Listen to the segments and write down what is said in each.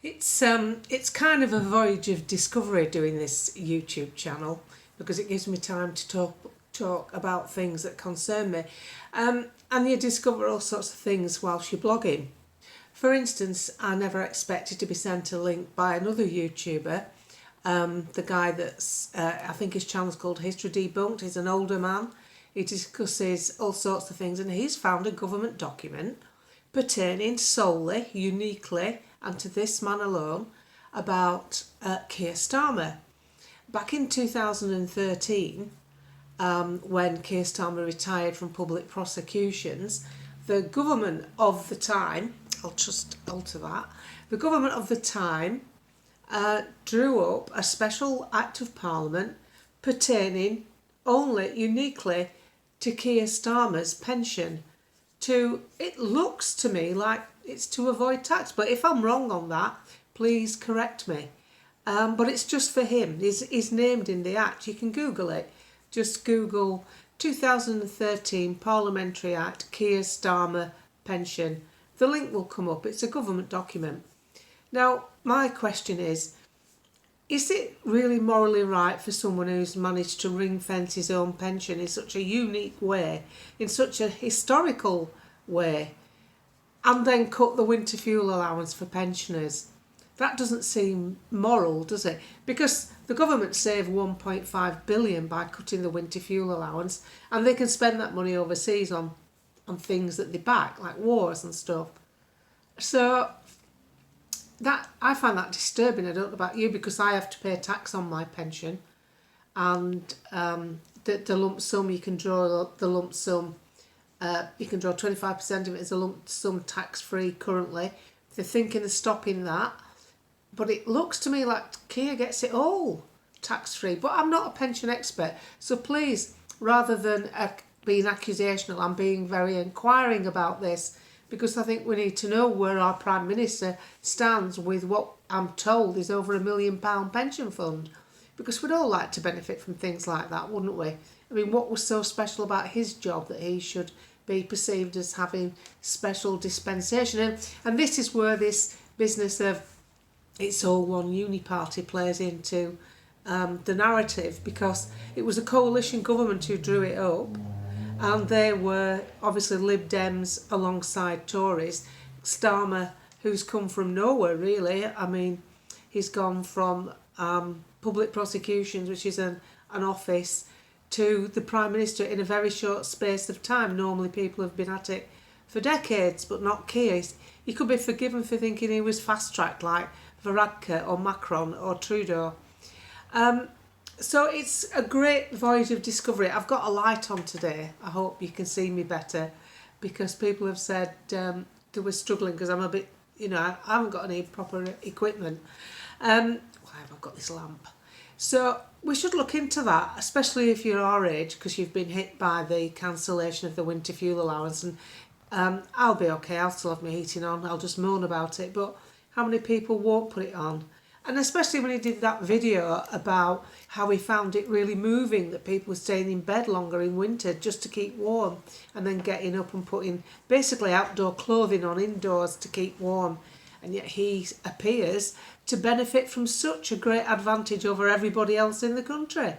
It's kind of a voyage of discovery doing this YouTube channel because it gives me time to talk about things that concern me, and you discover all sorts of things whilst you're blogging. For instance, I never expected to be sent a link by another YouTuber. The guy that's I think his channel's called History Debunked. He's an older man. He discusses all sorts of things, and he's found a government document pertaining solely, uniquely, and to this man alone, about Keir Starmer. Back in 2013, when Keir Starmer retired from public prosecutions, the government of the time, I'll just alter that, the government of the time drew up a special Act of Parliament pertaining only, uniquely, to Keir Starmer's pension. It looks to me like it's to avoid tax, but if I'm wrong on that, please correct me. But it's just for him. He's named in the Act. You can Google it. Just Google 2013 Parliamentary Act, Keir Starmer pension. The link will come up. It's a government document. Now, my question is it really morally right for someone who's managed to ring fence his own pension in such a unique way, in such a historical way, and then cut the winter fuel allowance for pensioners? That doesn't seem moral, does it? Because the government saved 1.5 billion by cutting the winter fuel allowance, and they can spend that money overseas on things that they back, like wars and stuff. So that I find that disturbing. I don't know about you, because I have to pay tax on my pension, and the lump sum, you can draw the lump sum. You can draw 25% of it as a lump sum tax-free currently. They're thinking of stopping that. But it looks to me like Keir gets it all tax-free. But I'm not a pension expert. So please, rather than being accusational, I'm being very inquiring about this, because I think we need to know where our Prime Minister stands with what I'm told is over £1 million pension fund. Because we'd all like to benefit from things like that, wouldn't we? I mean, what was so special about his job that he should be perceived as having special dispensation? And this is where this business of it's all one uni-party plays into the narrative, because it was a coalition government who drew it up, and they were obviously Lib Dems alongside Tories. Starmer, who's come from nowhere really, I mean, he's gone from public prosecutions, which is an office, to the Prime Minister in a very short space of time. Normally people have been at it for decades, but not Keir. He could be forgiven for thinking he was fast-tracked like Varadkar or Macron or Trudeau. So it's a great voyage of discovery. I've got a light on today. I hope you can see me better, because people have said they were struggling because I'm a bit, I haven't got any proper equipment. Why have I got this lamp? So we should look into that, especially if you're our age, because you've been hit by the cancellation of the winter fuel allowance. And I'll be okay. I'll still have my heating on. I'll just moan about it. But how many people won't put it on? And especially when he did that video about how he found it really moving that people were staying in bed longer in winter just to keep warm, and then getting up and putting basically outdoor clothing on indoors to keep warm. And yet he appears to benefit from such a great advantage over everybody else in the country.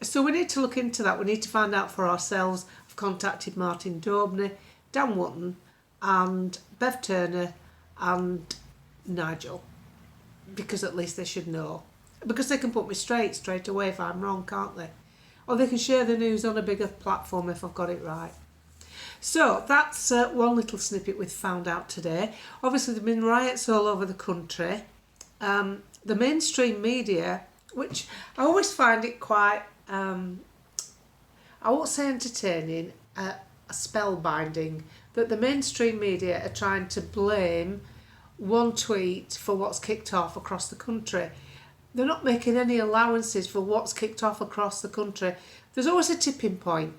So we need to look into that. We need to find out for ourselves. I've contacted Martin Daubney, Dan Wotton and Bev Turner and Nigel, because at least they should know, because they can put me straight away if I'm wrong, can't they? Or they can share the news on a bigger platform if I've got it right. So that's one little snippet we've found out today. Obviously there have been riots all over the country. The mainstream media, which I always find it quite, I won't say entertaining, spellbinding, that the mainstream media are trying to blame one tweet for what's kicked off across the country. They're not making any allowances for what's kicked off across the country. There's always a tipping point.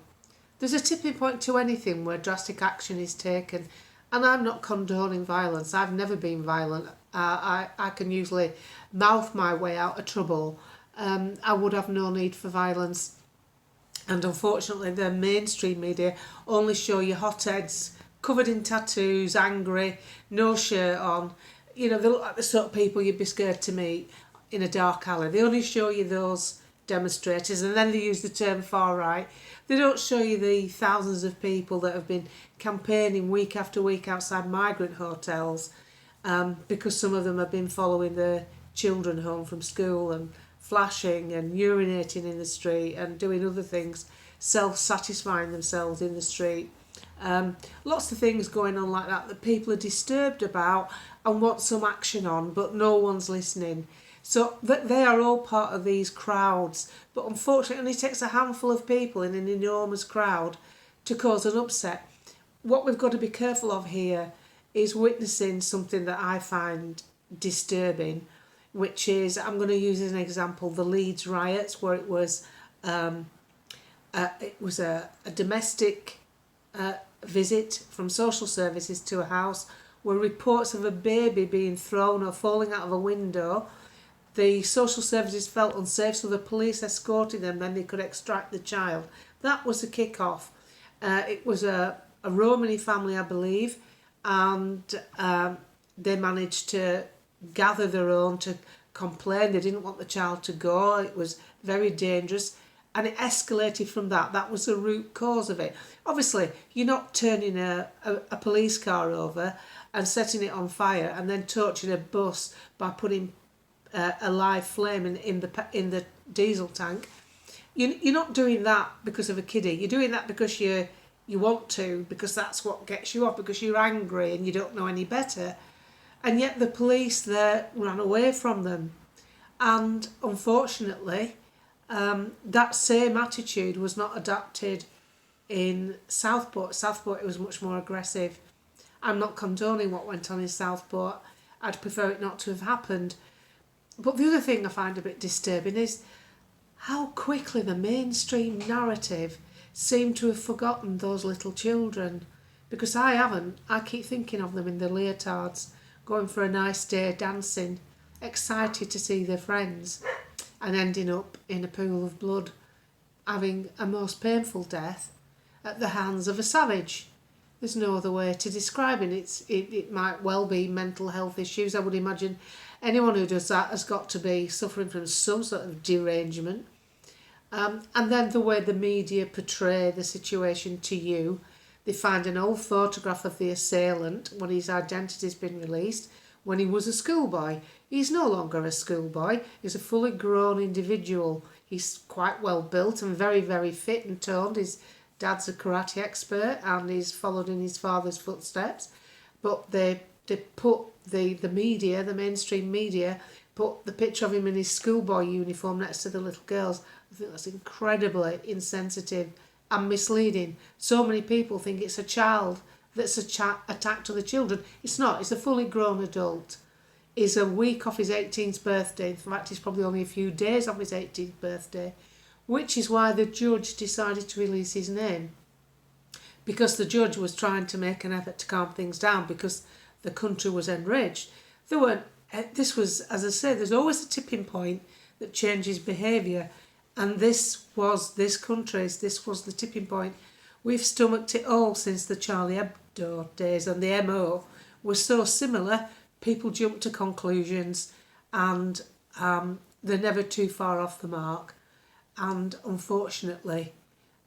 There's a tipping point to anything where drastic action is taken. And I'm not condoning violence. I've never been violent. I can usually mouth my way out of trouble. I would have no need for violence. And unfortunately, the mainstream media only show you hotheads covered in tattoos, angry, no shirt on, they look like the sort of people you'd be scared to meet in a dark alley. They only show you those demonstrators, and then they use the term far right. They don't show you the thousands of people that have been campaigning week after week outside migrant hotels, because some of them have been following their children home from school and flashing and urinating in the street and doing other things, self-satisfying themselves in the street. Lots of things going on like that people are disturbed about and want some action on, but no one's listening. So they are all part of these crowds, but unfortunately it only takes a handful of people in an enormous crowd to cause an upset. What we've got to be careful of here is witnessing something that I find disturbing, which is, I'm going to use as an example, the Leeds riots, where it was a domestic visit from social services to a house where reports of a baby being thrown or falling out of a window. The social services felt unsafe, so the police escorted them, then they could extract the child. That was the kick-off. It was a Romani family, I believe, and they managed to gather their own to complain. They didn't want the child to go. It was very dangerous. And it escalated from that. That was the root cause of it. Obviously, you're not turning a police car over and setting it on fire and then torching a bus by putting a live flame in the diesel tank. You're not doing that because of a kiddie. You're doing that because you want to, because that's what gets you off, because you're angry and you don't know any better. And yet the police there ran away from them. And unfortunately, that same attitude was not adapted in Southport. Southport, it was much more aggressive. I'm not condoning what went on in Southport. I'd prefer it not to have happened. But the other thing I find a bit disturbing is how quickly the mainstream narrative seemed to have forgotten those little children. Because I haven't. I keep thinking of them in the leotards, going for a nice day dancing, excited to see their friends, and ending up in a pool of blood, having a most painful death at the hands of a savage. There's no other way to describe it. It might well be mental health issues. I would imagine anyone who does that has got to be suffering from some sort of derangement. And then the way the media portray the situation to you. They find an old photograph of the assailant when his identity's been released, when he was a schoolboy. He's no longer a schoolboy. He's a fully grown individual. He's quite well built and very, very fit and toned. His dad's a karate expert and he's followed in his father's footsteps. But they put the media, the mainstream media, put the picture of him in his schoolboy uniform next to the little girls. I think that's incredibly insensitive and misleading. So many people think it's a child that's attacked other children. It's not. It's a fully grown adult. He's a week off his 18th birthday. In fact, he's probably only a few days off his 18th birthday, which is why the judge decided to release his name, because the judge was trying to make an effort to calm things down because the country was enraged. This was, as I say, there's always a tipping point that changes behaviour, and this was the tipping point. We've stomached it all since the Charlie Hebdo days, and the MO was so similar. People jump to conclusions and they're never too far off the mark. And unfortunately,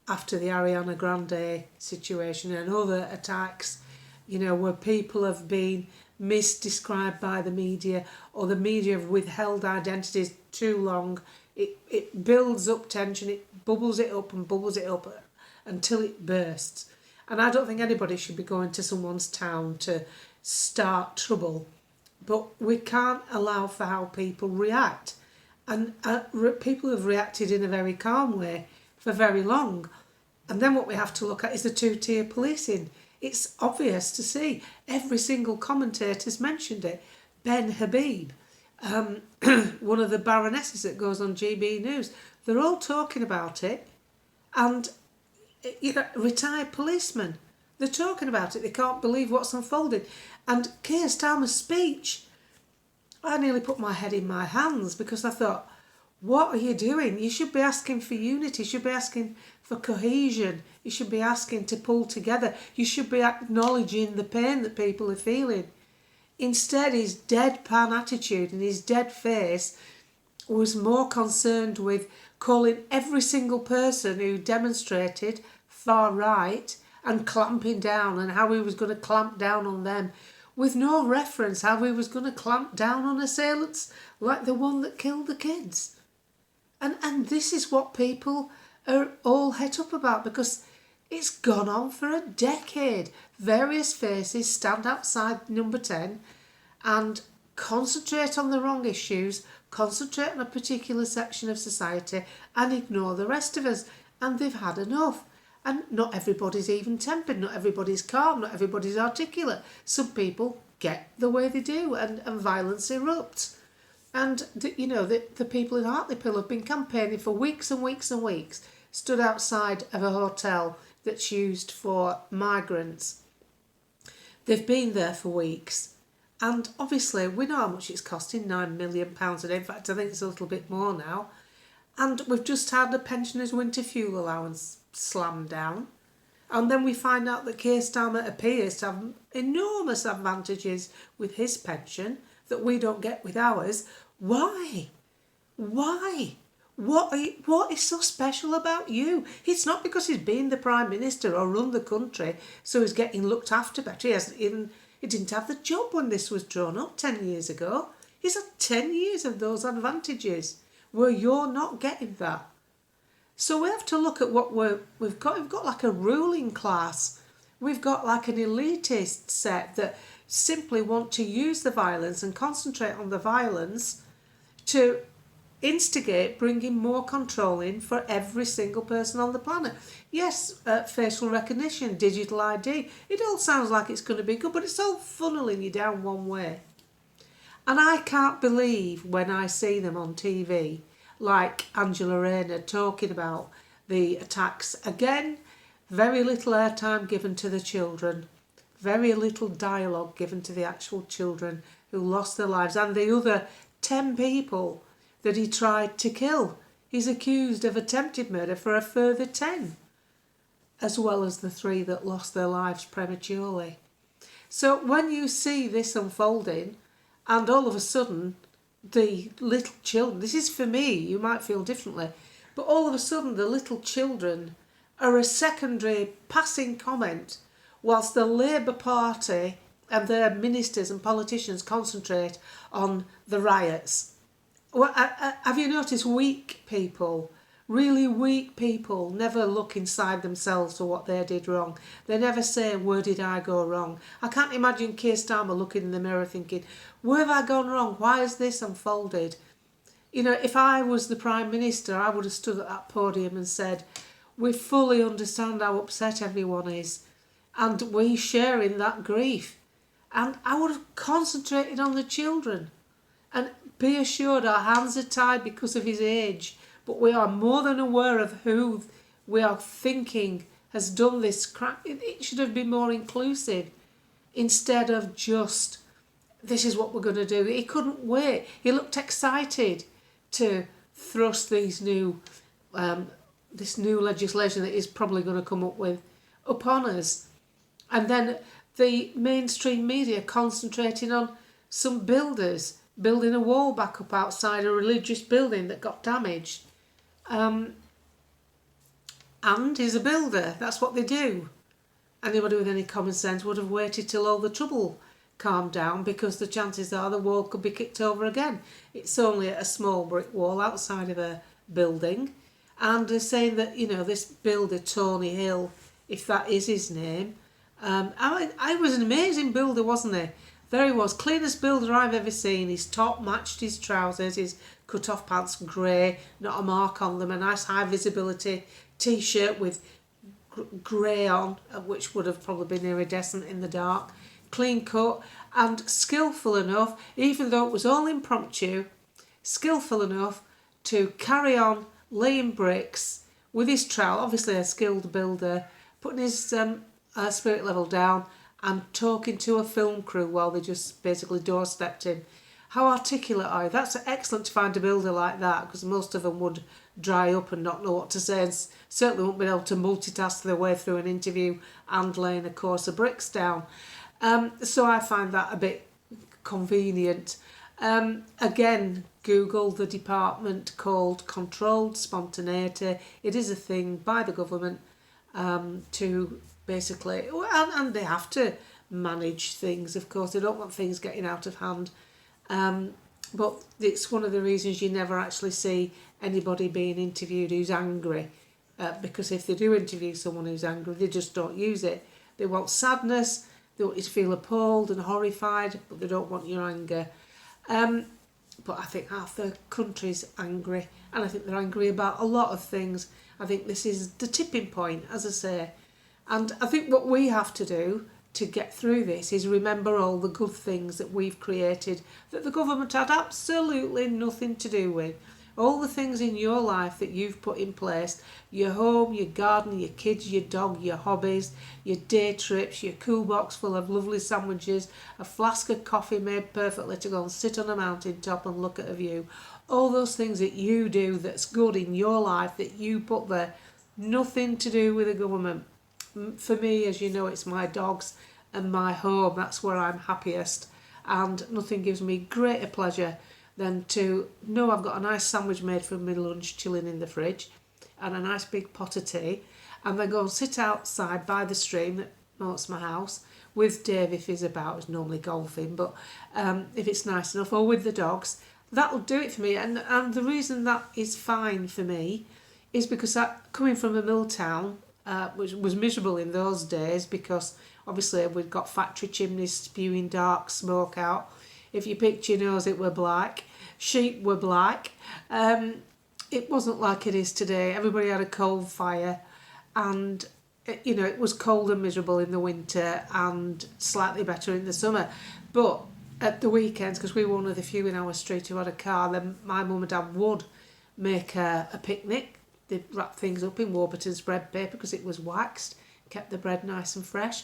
after the Ariana Grande situation and other attacks, where people have been misdescribed by the media, or the media have withheld identities too long, it builds up tension, it bubbles it up and bubbles it up until it bursts. And I don't think anybody should be going to someone's town to start trouble. But we can't allow for how people react. And people have reacted in a very calm way for very long. And then what we have to look at is the two-tier policing. It's obvious to see. Every single commentator's mentioned it. Ben Habib, one of the baronesses that goes on GB News, they're all talking about it. And retired policemen, they're talking about it. They can't believe what's unfolding. And Keir Starmer's speech, I nearly put my head in my hands because I thought, what are you doing? You should be asking for unity. You should be asking for cohesion. You should be asking to pull together. You should be acknowledging the pain that people are feeling. Instead, his deadpan attitude and his dead face was more concerned with calling every single person who demonstrated far right and clamping down, and how he was going to clamp down on them, with no reference how he was going to clamp down on assailants like the one that killed the kids. And this is what people are all het up about, because it's gone on for a decade. Various faces stand outside number 10 and concentrate on the wrong issues, concentrate on a particular section of society and ignore the rest of us. And they've had enough. And not everybody's even tempered, not everybody's calm, not everybody's articulate. Some people get the way they do, and violence erupts. And the people in Hartlepool have been campaigning for weeks and weeks and weeks, stood outside of a hotel that's used for migrants. They've been there for weeks. And obviously we know how much it's costing, £9 million a day. In fact, I think it's a little bit more now. And we've just had the pensioners' winter fuel allowance slammed down. And then we find out that Keir Starmer appears to have enormous advantages with his pension that we don't get with ours. Why? Why? What is so special about you? It's not because he's been the Prime Minister or run the country, so he's getting looked after better. He didn't have the job when this was drawn up 10 years ago. He's had 10 years of those advantages where you're not getting that. So we have to look at what we've got. We've got like a ruling class. We've got like an elitist set that simply want to use the violence and concentrate on the violence to instigate bringing more control in for every single person on the planet. Yes, facial recognition, digital ID, it all sounds like it's going to be good, but it's all funneling you down one way. And I can't believe when I see them on TV, like Angela Rayner talking about the attacks. Again, very little airtime given to the children, very little dialogue given to the actual children who lost their lives, and the other 10 people that he tried to kill. He's accused of attempted murder for a further 10, as well as the 3 that lost their lives prematurely. So when you see this unfolding, and all of a sudden the little children, this is for me, you might feel differently, but all of a sudden the little children are a secondary passing comment whilst the Labour Party and their ministers and politicians concentrate on the riots. Well, have you noticed weak people, really weak people, never look inside themselves for what they did wrong? They never say, where did I go wrong? I can't imagine Keir Starmer looking in the mirror thinking, where have I gone wrong? Why has this unfolded? You know, if I was the Prime Minister, I would have stood at that podium and said, we fully understand how upset everyone is, and we share in that grief. And I would have concentrated on the children. And be assured our hands are tied because of his age, but we are more than aware of who we are thinking has done this crap. It should have been more inclusive instead of just, this is what we're going to do. He couldn't wait. He looked excited to thrust this new legislation that he's probably going to come up with upon us. And then the mainstream media concentrating on some builders building a wall back up outside a religious building that got damaged. And he's a builder, that's what they do. Anybody with any common sense would have waited till all the trouble calmed down, because the chances are the wall could be kicked over again. It's only a small brick wall outside of a building. And they're saying that, this builder, Tony Hill, if that is his name, I was an amazing builder, wasn't he? There he was, cleanest builder I've ever seen. His top matched his trousers, his cut-off pants grey, not a mark on them, a nice high visibility t-shirt with grey on, which would have probably been iridescent in the dark, clean cut and skillful enough, even though it was all impromptu, skillful enough to carry on laying bricks with his trowel, obviously a skilled builder, putting his spirit level down and talking to a film crew while they just basically doorstepped him. How articulate are you? That's excellent to find a builder like that, because most of them would dry up and not know what to say, and certainly won't be able to multitask their way through an interview and laying a course of bricks down. So I find that a bit convenient. Again, Google the department called controlled spontaneity. It is a thing by the government to basically, and they have to manage things, of course. They don't want things getting out of hand. But it's one of the reasons you never actually see anybody being interviewed who's angry. Because if they do interview someone who's angry, they just don't use it. They want sadness, they want you to feel appalled and horrified, but they don't want your anger. But I think half the country's angry, and I think they're angry about a lot of things. I think this is the tipping point, as I say. And I think what we have to do to get through this is remember all the good things that we've created that the government had absolutely nothing to do with. All the things in your life that you've put in place, your home, your garden, your kids, your dog, your hobbies, your day trips, your cool box full of lovely sandwiches, a flask of coffee made perfectly to go and sit on a mountain top and look at a view. All those things that you do that's good in your life that you put there, nothing to do with the government. For me, as you know, it's my dogs and my home. That's where I'm happiest, and nothing gives me greater pleasure than to know I've got a nice sandwich made for my lunch chilling in the fridge and a nice big pot of tea, and then go and sit outside by the stream that marks my house with Dave if he's about. He's normally golfing, but if it's nice enough, or with the dogs, that'll do it for me. And the reason that is fine for me is because coming from a mill town, which was miserable in those days because obviously we'd got factory chimneys spewing dark smoke out. If you picked your nose, it were black. Sheep were black. It wasn't like it is today. Everybody had a coal fire, and it was cold and miserable in the winter and slightly better in the summer. But at the weekends, because we were one of the few in our street who had a car, then my mum and dad would make a picnic. They'd wrap things up in Warburton's bread paper because it was waxed, kept the bread nice and fresh.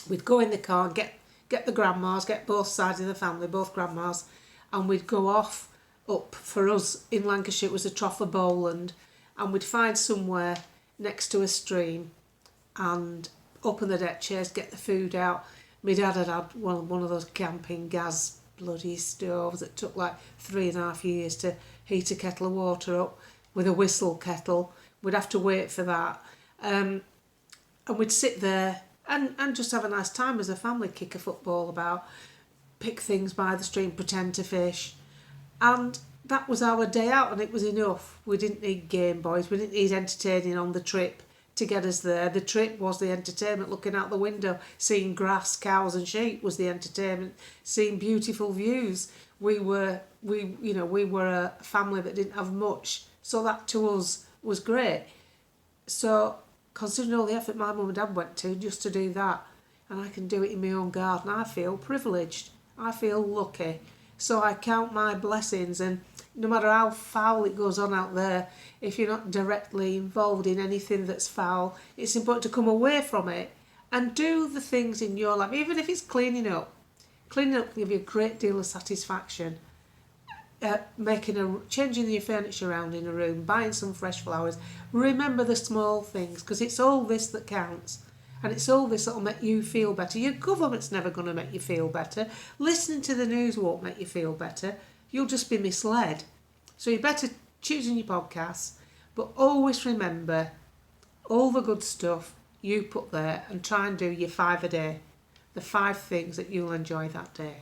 We'd go in the car and get the grandmas, get both sides of the family, both grandmas, and we'd go off up. For us in Lancashire, it was a trough of Bowland, and we'd find somewhere next to a stream and open the deck chairs, get the food out. My dad had one of those camping gas bloody stoves that took like 3.5 years to heat a kettle of water up with a whistle kettle. We'd have to wait for that. And we'd sit there and just have a nice time as a family, kick a football about, pick things by the stream, pretend to fish. And that was our day out, and it was enough. We didn't need Game Boys, we didn't need entertaining on the trip to get us there. The trip was the entertainment, looking out the window, seeing grass, cows and sheep was the entertainment, seeing beautiful views. We were a family that didn't have much, so that to us was great. So considering all the effort my mum and dad went to just to do that, and I can do it in my own garden, I feel privileged. I feel lucky. So I count my blessings, and no matter how foul it goes on out there, if you're not directly involved in anything that's foul, it's important to come away from it and do the things in your life, even if it's cleaning up. Cleaning up can give you a great deal of satisfaction. Changing your furniture around in a room, buying some fresh flowers. Remember the small things, because it's all this that counts, and it's all this that'll make you feel better. Your government's never going to make you feel better. Listening to the news won't make you feel better. You'll just be misled. So you're better choosing your podcasts, but always remember all the good stuff you put there and try and do your 5 a day. The 5 things that you'll enjoy that day.